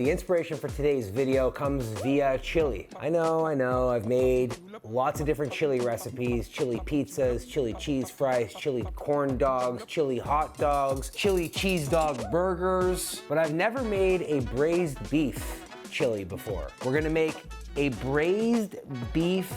The inspiration for today's video comes via chili. I know, I've made lots of different chili recipes, chili pizzas, chili cheese fries, chili corn dogs, chili hot dogs, chili cheese dog burgers, but I've never made a braised beef chili before. We're gonna make a braised beef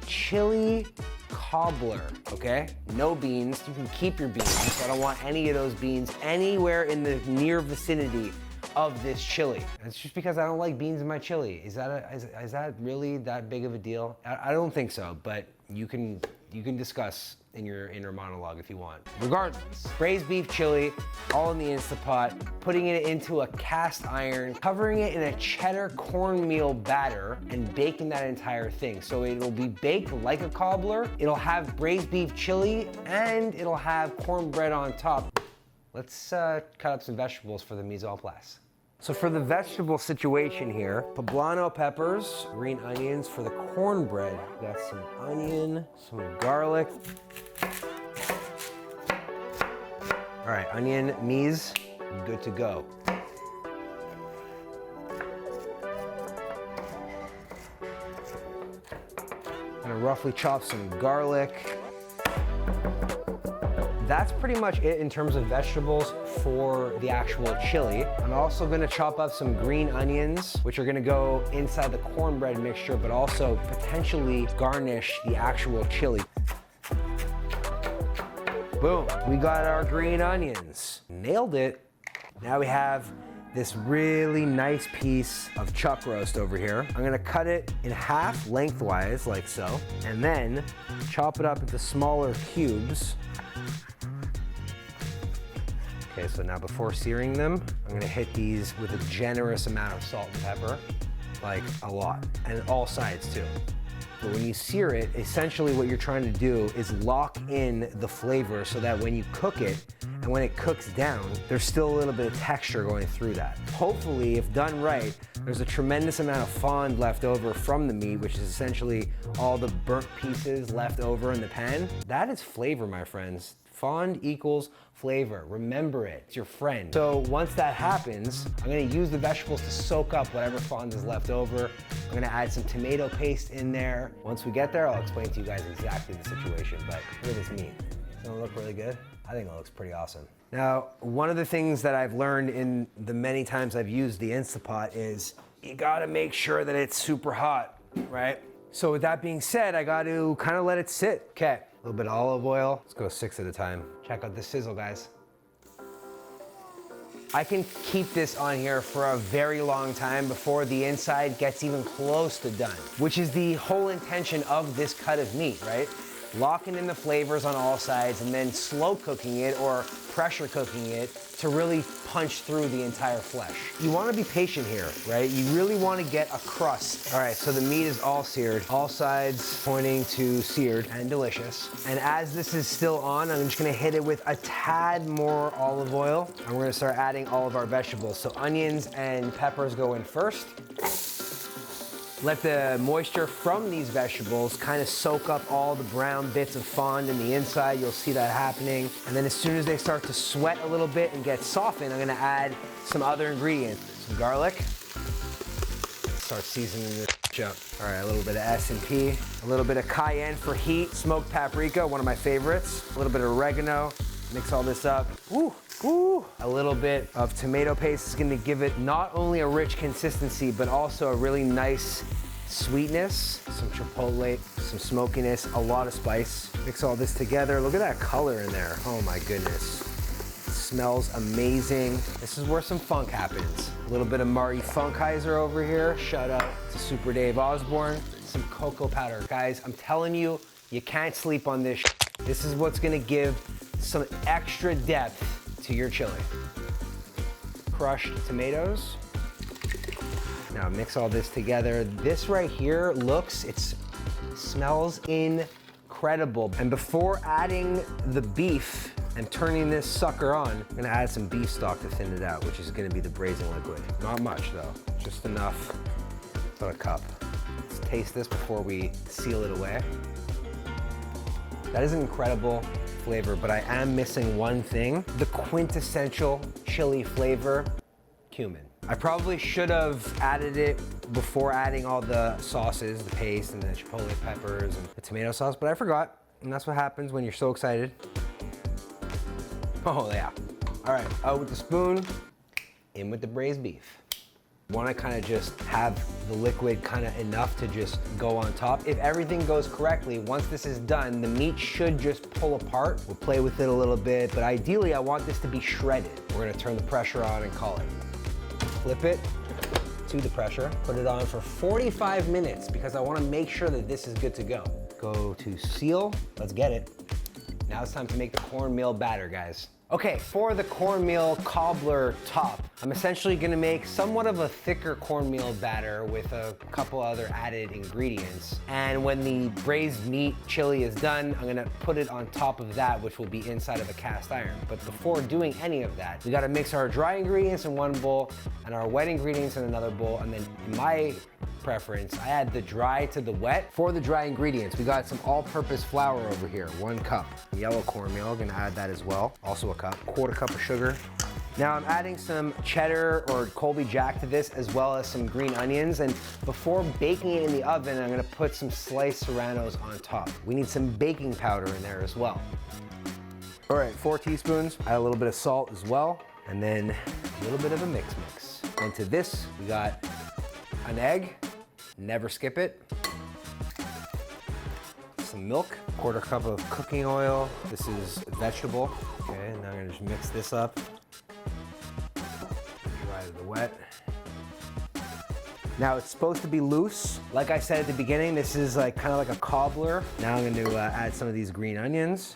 chili cobbler, okay? No beans, you can keep your beans. I don't want any of those beans anywhere in the near vicinity of this chili. It's just because I don't like beans in my chili. Is that really that big of a deal? I don't think so, but you can discuss in your inner monologue if you want. Regardless, braised beef chili, all in the Instapot, putting it into a cast iron, covering it in a cheddar cornmeal batter, and baking that entire thing. So it'll be baked like a cobbler, it'll have braised beef chili, and it'll have cornbread on top. Let's cut up some vegetables for the mise en place. So for the vegetable situation here, poblano peppers, green onions. For the cornbread, got some onion, some garlic. All right, onion, mise, good to go. I'm gonna roughly chop some garlic. That's pretty much it in terms of vegetables for the actual chili. I'm also gonna chop up some green onions, which are gonna go inside the cornbread mixture, but also potentially garnish the actual chili. Boom, we got our green onions. Nailed it. Now we have this really nice piece of chuck roast over here. I'm gonna cut it in half lengthwise, like so, and then chop it up into smaller cubes. Okay, so now before searing them, I'm gonna hit these with a generous amount of salt and pepper, like a lot, and all sides too. But when you sear it, essentially what you're trying to do is lock in the flavor so that when you cook it, and when it cooks down, there's still a little bit of texture going through that. Hopefully, if done right, there's a tremendous amount of fond left over from the meat, which is essentially all the burnt pieces left over in the pan. That is flavor, my friends. Fond equals flavor. Remember it, it's your friend. So once that happens, I'm gonna use the vegetables to soak up whatever fond is left over. I'm gonna add some tomato paste in there. Once we get there, I'll explain to you guys exactly the situation, but look at this meat. Doesn't it look really good? I think it looks pretty awesome. Now, one of the things that I've learned in the many times I've used the Instapot is you gotta make sure that it's super hot, right? So with that being said, I gotta kind of let it sit. Okay, a little bit of olive oil. Let's go 6 at a time. Check out the sizzle, guys. I can keep this on here for a very long time before the inside gets even close to done, which is the whole intention of this cut of meat, right? Locking in the flavors on all sides and then slow cooking it or pressure cooking it to really punch through the entire flesh. You wanna be patient here, right? You really wanna get a crust. All right, so the meat is all seared, all sides pointing to seared and delicious. And as this is still on, I'm just gonna hit it with a tad more olive oil. And we're gonna start adding all of our vegetables. So onions and peppers go in first. Let the moisture from these vegetables kind of soak up all the brown bits of fond in the inside. You'll see that happening. And then as soon as they start to sweat a little bit and get softened, I'm gonna add some other ingredients. Some garlic. Start seasoning this up. All right, a little bit of S&P, a little bit of cayenne for heat, smoked paprika, one of my favorites, a little bit of oregano. Mix all this up. Ooh. Ooh. A little bit of tomato paste is gonna give it not only a rich consistency, but also a really nice sweetness, some chipotle, some smokiness, a lot of spice. Mix all this together. Look at that color in there. Oh my goodness. It smells amazing. This is where some funk happens. A little bit of Marty Funkheiser over here. Shout out to Super Dave Osborne. Some cocoa powder. Guys, I'm telling you, you can't sleep on this. This is what's gonna give some extra depth to your chili. Crushed tomatoes. Now mix all this together. This right here smells incredible. And before adding the beef and turning this sucker on, I'm gonna add some beef stock to thin it out, which is gonna be the braising liquid. Not much though, just enough, about a cup. Let's taste this before we seal it away. That is an incredible flavor, but I am missing one thing, the quintessential chili flavor, cumin. I probably should have added it before adding all the sauces, the paste and the chipotle peppers and the tomato sauce, but I forgot. And that's what happens when you're so excited. Oh yeah. All right, out with the spoon, in with the braised beef. Want to kind of just have the liquid kind of enough to just go on top. If everything goes correctly, once this is done, the meat should just pull apart. We'll play with it a little bit, but ideally I want this to be shredded. We're gonna turn the pressure on and call it. Flip it to the pressure, put it on for 45 minutes because I want to make sure that this is good to go. Go to seal, let's get it. Now it's time to make the cornmeal batter, guys. Okay, for the cornmeal cobbler top, I'm essentially gonna make somewhat of a thicker cornmeal batter with a couple other added ingredients. And when the braised meat chili is done, I'm gonna put it on top of that, which will be inside of a cast iron. But before doing any of that, we gotta mix our dry ingredients in one bowl and our wet ingredients in another bowl. And then in my preference, I add the dry to the wet. For the dry ingredients, we got some all-purpose flour over here, 1 cup. Yellow cornmeal, gonna add that as well. Also a cup, 1/4 cup of sugar. Now I'm adding some cheddar or Colby Jack to this, as well as some green onions. And before baking it in the oven, I'm gonna put some sliced serranos on top. We need some baking powder in there as well. All right, 4 teaspoons. Add a little bit of salt as well. And then a little bit of a mix. And to this, we got an egg. Never skip it. Some milk, 1/4 cup of cooking oil. This is vegetable. Okay, now I'm gonna just mix this up. Dry to the wet. Now it's supposed to be loose. Like I said at the beginning, this is like kind of like a cobbler. Now I'm gonna add some of these green onions.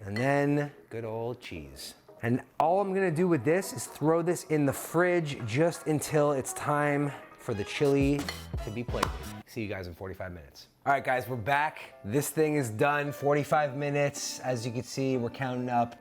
And then good old cheese. And all I'm gonna do with this is throw this in the fridge just until it's time for the chili to be plated. See you guys in 45 minutes. All right, guys, we're back. This thing is done, 45 minutes. As you can see, we're counting up.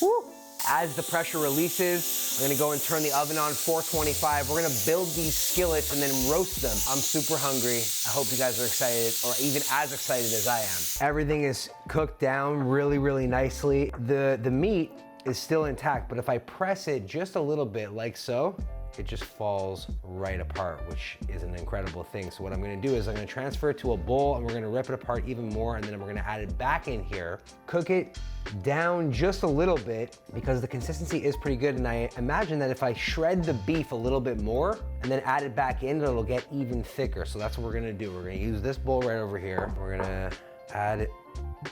Woo. As the pressure releases, I'm gonna go and turn the oven on 425. We're gonna build these skillets and then roast them. I'm super hungry. I hope you guys are excited, or even as excited as I am. Everything is cooked down really, really nicely. The meat is still intact, but if I press it just a little bit like so, it just falls right apart, which is an incredible thing. So what I'm gonna do is I'm gonna transfer it to a bowl and we're gonna rip it apart even more, and then we're gonna add it back in here, cook it down just a little bit because the consistency is pretty good. And I imagine that if I shred the beef a little bit more and then add it back in, it'll get even thicker. So that's what we're gonna do. We're gonna use this bowl right over here. We're gonna add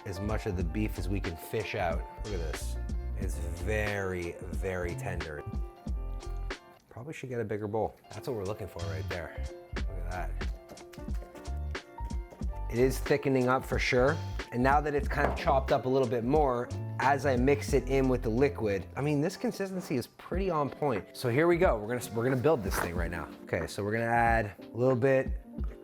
as much of the beef as we can fish out. Look at this. It's very, very tender. Probably should get a bigger bowl. That's what we're looking for right there. Look at that. It is thickening up for sure. And now that it's kind of chopped up a little bit more, as I mix it in with the liquid, I mean, this consistency is pretty on point. So here we go. We're gonna build this thing right now. Okay, so we're gonna add a little bit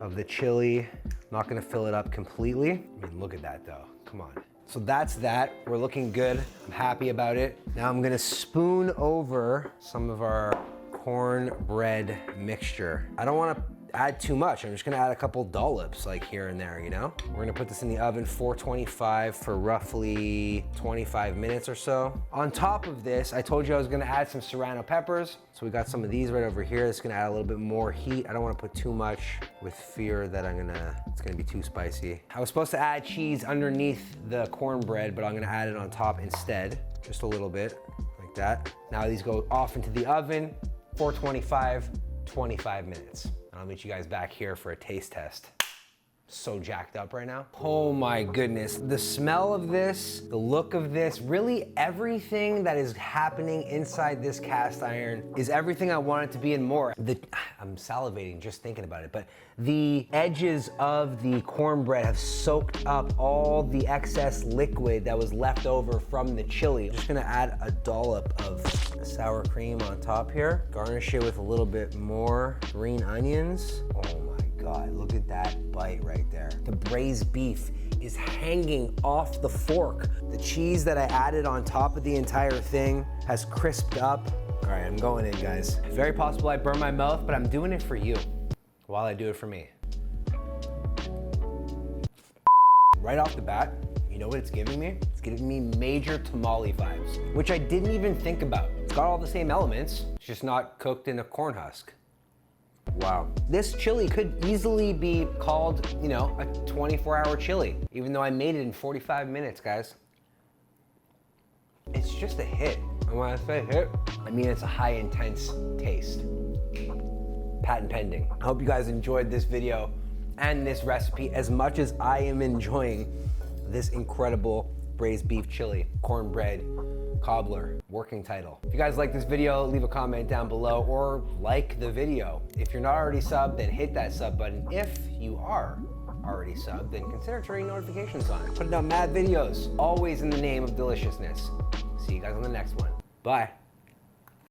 of the chili. I'm not gonna fill it up completely. I mean, look at that though, come on. So that's that, we're looking good. I'm happy about it. Now I'm gonna spoon over some of our cornbread mixture. I don't wanna add too much. I'm just gonna add a couple dollops like here and there, you know? We're gonna put this in the oven 425 for roughly 25 minutes or so. On top of this, I told you I was gonna add some serrano peppers. So we got some of these right over here. It's gonna add a little bit more heat. I don't wanna put too much with fear that it's gonna be too spicy. I was supposed to add cheese underneath the cornbread, but I'm gonna add it on top instead. Just a little bit, like that. Now these go off into the oven, 425, 25 minutes. I'll meet you guys back here for a taste test. So jacked up right now. Oh my goodness. The smell of this, the look of this, really everything that is happening inside this cast iron is everything I want it to be and more. I'm salivating just thinking about it, but the edges of the cornbread have soaked up all the excess liquid that was left over from the chili. I'm just gonna add a dollop of sour cream on top here. Garnish it with a little bit more green onions. Oh my God, look at that bite right there. The braised beef is hanging off the fork. The cheese that I added on top of the entire thing has crisped up. All right, I'm going in, guys. Very possible I burn my mouth, but I'm doing it for you while I do it for me. Right off the bat, you know what it's giving me? It's giving me major tamale vibes, which I didn't even think about. It's got all the same elements, it's just not cooked in a corn husk. Wow. This chili could easily be called, you know, a 24-hour chili, even though I made it in 45 minutes, guys. It's just a hit. And when I say hit, I mean it's a high intense taste. Patent pending. I hope you guys enjoyed this video and this recipe as much as I am enjoying this incredible braised beef chili, cornbread, cobbler, working title. If you guys like this video, leave a comment down below or like the video. If you're not already subbed, then hit that sub button. If you are already subbed, then consider turning notifications on. Putting out mad videos, always in the name of deliciousness. See you guys on the next one. Bye.